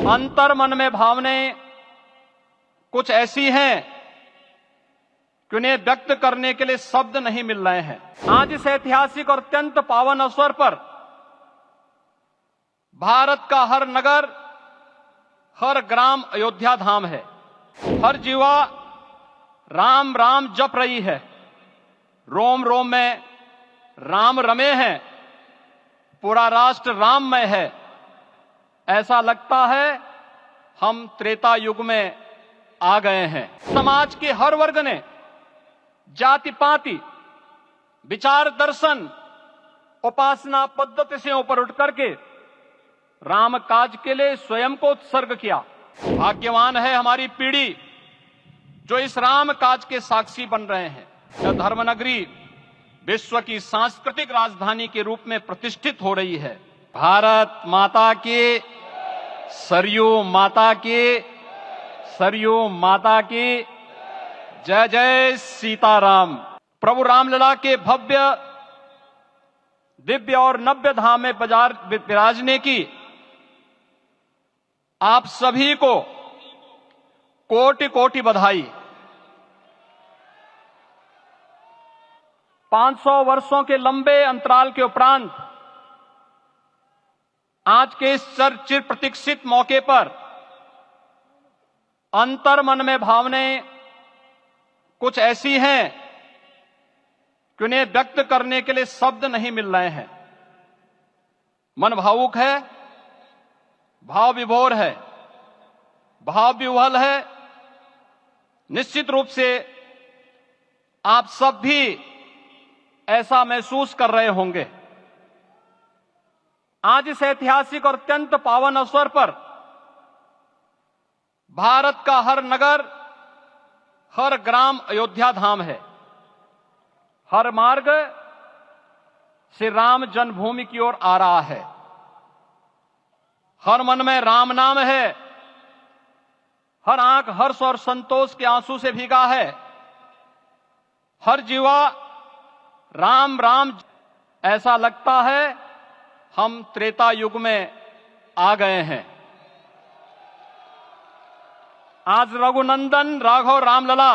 अंतर मन में भावनाएं कुछ ऐसी हैं कि उन्हें व्यक्त करने के लिए शब्द नहीं मिल रहे हैं। आज इस ऐतिहासिक और अत्यंत पावन अवसर पर भारत का हर नगर, हर ग्राम अयोध्या धाम है। हर जीवा राम राम जप रही है। रोम रोम में राम रमे हैं। पूरा राष्ट्र राममय है। ऐसा लगता है हम त्रेता युग में आ गए हैं। समाज के हर वर्ग ने जाति पाति, विचार दर्शन, उपासना पद्धति से ऊपर उठ करके राम काज के लिए स्वयं को उत्सर्ग किया। भाग्यवान है हमारी पीढ़ी जो इस राम काज के साक्षी बन रहे हैं। यह धर्मनगरी विश्व की सांस्कृतिक राजधानी के रूप में प्रतिष्ठित हो रही है। भारत माता की, सरयू माता की, सरयू माता की जय जय सीताराम। प्रभु रामलला के भव्य, दिव्य और नव्य धाम में विराजने की आप सभी को कोटि कोटि बधाई। 500 वर्षों के लंबे अंतराल के उपरांत आज के इस चिर प्रतीक्षित मौके पर अंतर मन में भावनाएं कुछ ऐसी हैं कि उन्हें व्यक्त करने के लिए शब्द नहीं मिल रहे हैं। मन भावुक है, भाव विभोर है, भाव विह्वल है। निश्चित रूप से आप सब भी ऐसा महसूस कर रहे होंगे। आज इस ऐतिहासिक और अत्यंत पावन अवसर पर भारत का हर नगर, हर ग्राम अयोध्या धाम है। हर मार्ग से राम जन्मभूमि की ओर आ रहा है। हर मन में राम नाम है। हर आंख हर्ष और संतोष के आंसू से भीगा है। हर जीवा राम राम। ऐसा लगता है हम त्रेता युग में आ गए हैं। आज रघुनंदन राघव रामलला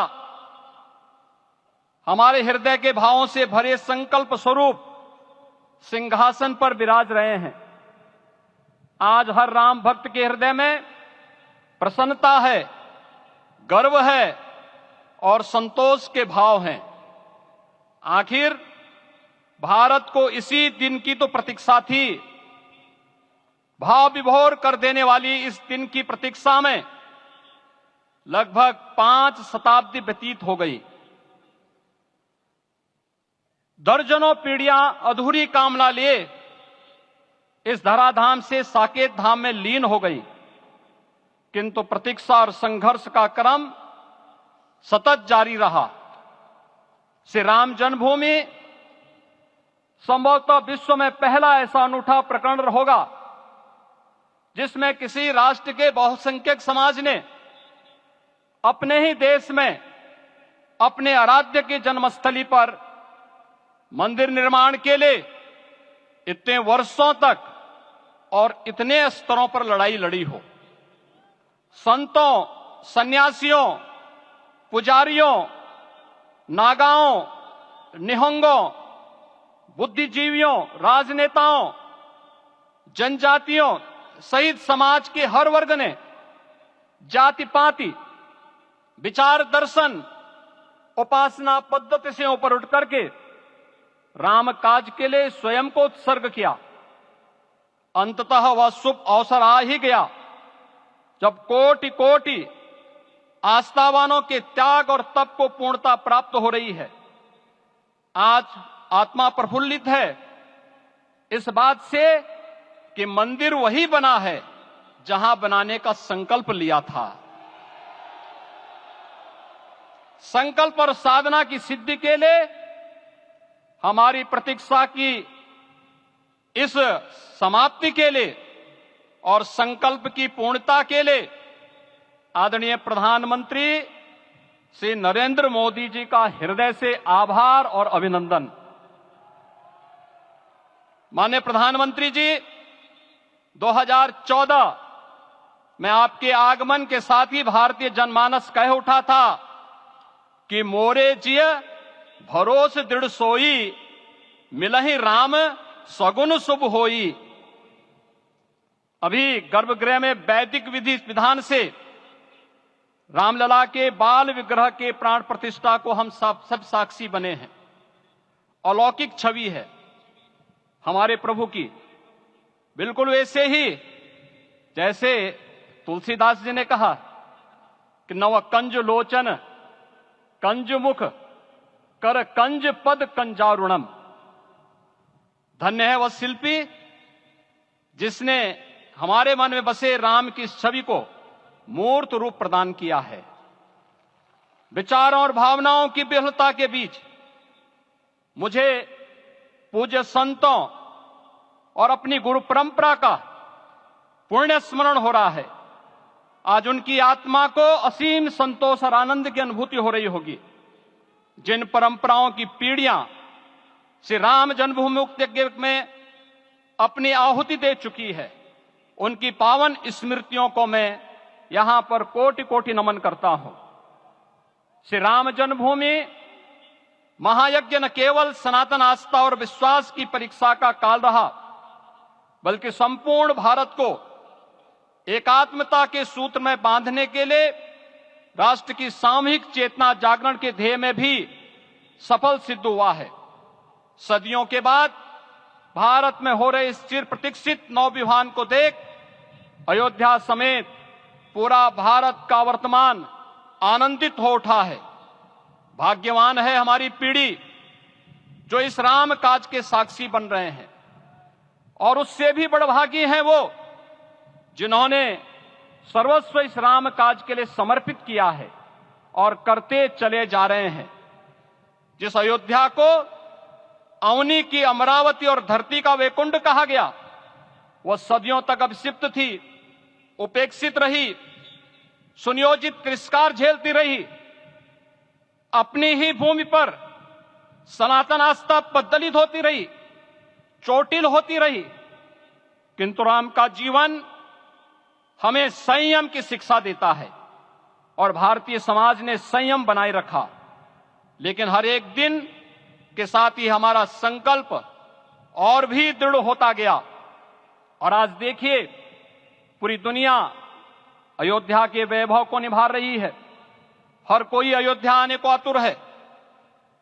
हमारे हृदय के भावों से भरे संकल्प स्वरूप सिंहासन पर विराज रहे हैं। आज हर राम भक्त के हृदय में प्रसन्नता है, गर्व है और संतोष के भाव हैं। आखिर भारत को इसी दिन की तो प्रतीक्षा थी। भाव विभोर कर देने वाली इस दिन की प्रतीक्षा में लगभग 5 शताब्दी व्यतीत हो गई। दर्जनों पीढ़ियां अधूरी कामना लिए इस धराधाम से साकेत धाम में लीन हो गई, किंतु प्रतीक्षा और संघर्ष का क्रम सतत जारी रहा। श्री राम जन्मभूमि संभवतः विश्व में पहला ऐसा अनूठा प्रकरण होगा जिसमें किसी राष्ट्र के बहुसंख्यक समाज ने अपने ही देश में अपने आराध्य की जन्मस्थली पर मंदिर निर्माण के लिए इतने वर्षों तक और इतने स्तरों पर लड़ाई लड़ी हो। संतों, सन्यासियों, पुजारियों, नागाओं, निहंगों, बुद्धिजीवियों, राजनेताओं, जनजातियों सहित समाज के हर वर्ग ने जाति पाति, विचार दर्शन, उपासना पद्धति से ऊपर उठ करके राम काज के लिए स्वयं को उत्सर्ग किया। अंततः वह शुभ अवसर आ ही गया जब कोटि कोटि आस्थावानों के त्याग और तप को पूर्णता प्राप्त हो रही है। आज आत्मा प्रफुल्लित है इस बात से कि मंदिर वही बना है जहां बनाने का संकल्प लिया था। संकल्प और साधना की सिद्धि के लिए हमारी प्रतीक्षा की इस समाप्ति के लिए और संकल्प की पूर्णता के लिए आदरणीय प्रधानमंत्री श्री नरेंद्र मोदी जी का हृदय से आभार और अभिनंदन। माननीय प्रधानमंत्री जी 2014 मैं आपके आगमन के साथ ही भारतीय जनमानस कह उठा था कि मोरे जिय भरोस दृढ़ सोई, मिलहि राम सगुन शुभ होई। अभी गर्भगृह में वैदिक विधि विधान से रामलला के बाल विग्रह के प्राण प्रतिष्ठा को हम सब साक्षी बने हैं। अलौकिक छवि है हमारे प्रभु की, बिल्कुल वैसे ही जैसे तुलसीदास जी ने कहा कि नव कंज लोचन कंज मुख कर कंज पद कंजारुणम। धन्य है वह शिल्पी जिसने हमारे मन में बसे राम की छवि को मूर्त रूप प्रदान किया है। विचारों और भावनाओं की विहलता के बीच मुझे पूज्य संतों और अपनी गुरु परंपरा का पुण्य स्मरण हो रहा है। आज उनकी आत्मा को असीम संतोष और आनंद की अनुभूति हो रही होगी। जिन परंपराओं की पीढ़ियां श्री राम जन्मभूमि मुक्ति यज्ञ में अपनी आहुति दे चुकी है, उनकी पावन स्मृतियों को मैं यहां पर कोटि कोटि नमन करता हूं। श्री राम जन्मभूमि महायज्ञ न केवल सनातन आस्था और विश्वास की परीक्षा का काल रहा, बल्कि संपूर्ण भारत को एकात्मता के सूत्र में बांधने के लिए राष्ट्र की सामूहिक चेतना जागरण के ध्येय में भी सफल सिद्ध हुआ है। सदियों के बाद भारत में हो रहे इस चिर प्रतीक्षित नवविवाह को देख अयोध्या समेत पूरा भारत का वर्तमान आनंदित हो उठा है। भाग्यवान है हमारी पीढ़ी जो इस राम काज के साक्षी बन रहे हैं, और उससे भी बड़भागी हैं वो जिन्होंने सर्वस्व इस राम काज के लिए समर्पित किया है और करते चले जा रहे हैं। जिस अयोध्या को अवनी की अमरावती और धरती का वैकुंठ कहा गया, वह सदियों तक अभिषिप्त थी, उपेक्षित रही, सुनियोजित तिरस्कार झेलती रही। अपनी ही भूमि पर सनातन आस्था पद्दलित होती रही, चोटिल होती रही, किंतु राम का जीवन हमें संयम की शिक्षा देता है और भारतीय समाज ने संयम बनाए रखा। लेकिन हर एक दिन के साथ ही हमारा संकल्प और भी दृढ़ होता गया, और आज देखिए पूरी दुनिया अयोध्या के वैभव को निभा रही है। हर कोई अयोध्या आने को आतुर है।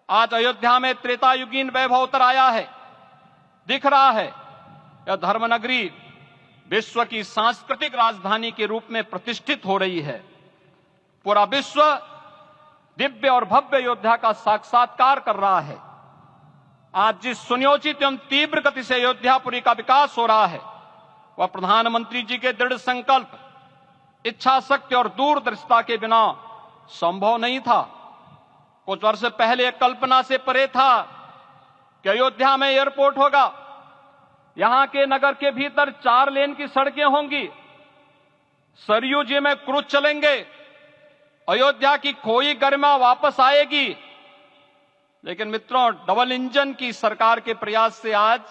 आज अयोध्या में त्रेतायुगीन वैभव उतर आया है, दिख रहा है। यह धर्मनगरी विश्व की सांस्कृतिक राजधानी के रूप में प्रतिष्ठित हो रही है। पूरा विश्व दिव्य और भव्य अयोध्या का साक्षात्कार कर रहा है। आज जिस सुनियोजित एवं तीव्र गति से अयोध्यापुरी का विकास हो रहा है, वह प्रधानमंत्री जी के दृढ़ संकल्प, इच्छा शक्ति और दूरदर्शिता के बिना संभव नहीं था। कुछ वर्ष पहले कल्पना से परे था कि अयोध्या में एयरपोर्ट होगा, यहां के नगर के भीतर 4 लेन की सड़कें होंगी, सरयू जी में क्रूज चलेंगे, अयोध्या की खोई गरिमा वापस आएगी। लेकिन मित्रों, डबल इंजन की सरकार के प्रयास से आज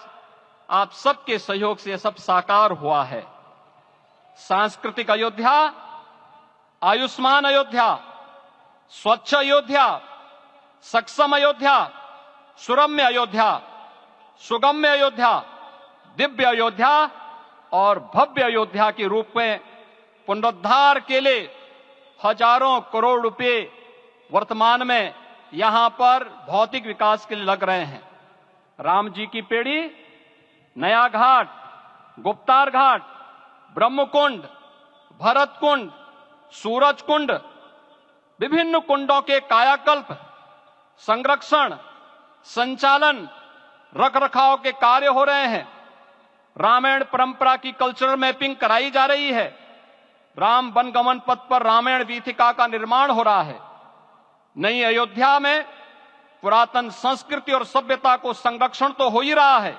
आप सबके सहयोग से यह सब साकार हुआ है। सांस्कृतिक अयोध्या, आयुष्मान अयोध्या, स्वच्छ अयोध्या, सक्षम अयोध्या, सुरम्य अयोध्या, सुगम्य अयोध्या, दिव्य अयोध्या और भव्य अयोध्या के रूप में पुनरुद्धार के लिए हजारों करोड़ रुपए वर्तमान में यहां पर भौतिक विकास के लिए लग रहे हैं। राम जी की पेड़ी, नया घाट, गुप्तार घाट, ब्रह्मकुंड, भरत कुंड, सूरज कुंड, विभिन्न कुंडों के कायाकल्प, संरक्षण, संचालन, रखरखाव के कार्य हो रहे हैं। रामायण परंपरा की कल्चरल मैपिंग कराई जा रही है। राम वनगमन पथ पर रामायण वीथिका का निर्माण हो रहा है। नई अयोध्या में पुरातन संस्कृति और सभ्यता को संरक्षण तो हो ही रहा है,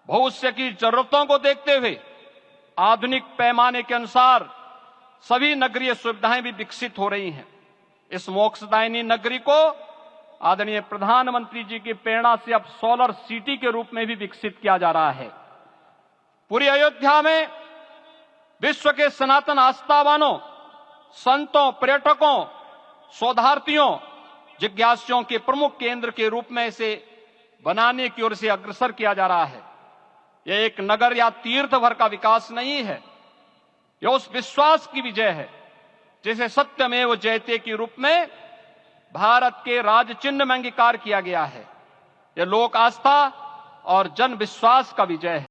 भविष्य की जरूरतों को देखते हुए आधुनिक पैमाने के अनुसार सभी नगरीय सुविधाएं भी विकसित हो रही हैं। इस मोक्षदायिनी नगरी को आदरणीय प्रधानमंत्री जी की प्रेरणा से अब सोलर सिटी के रूप में भी विकसित किया जा रहा है। पूरी अयोध्या में विश्व के सनातन आस्थावानों, संतों, पर्यटकों, शोधार्थियों, जिज्ञासुओं के प्रमुख केंद्र के रूप में इसे बनाने की ओर से अग्रसर किया जा रहा है। यह एक नगर या तीर्थ भर का विकास नहीं है, यह उस विश्वास की विजय है जिसे सत्यमेव जयते के रूप में भारत के राज चिन्ह में अंगीकार किया गया है। यह लोक आस्था और जन विश्वास का विजय है।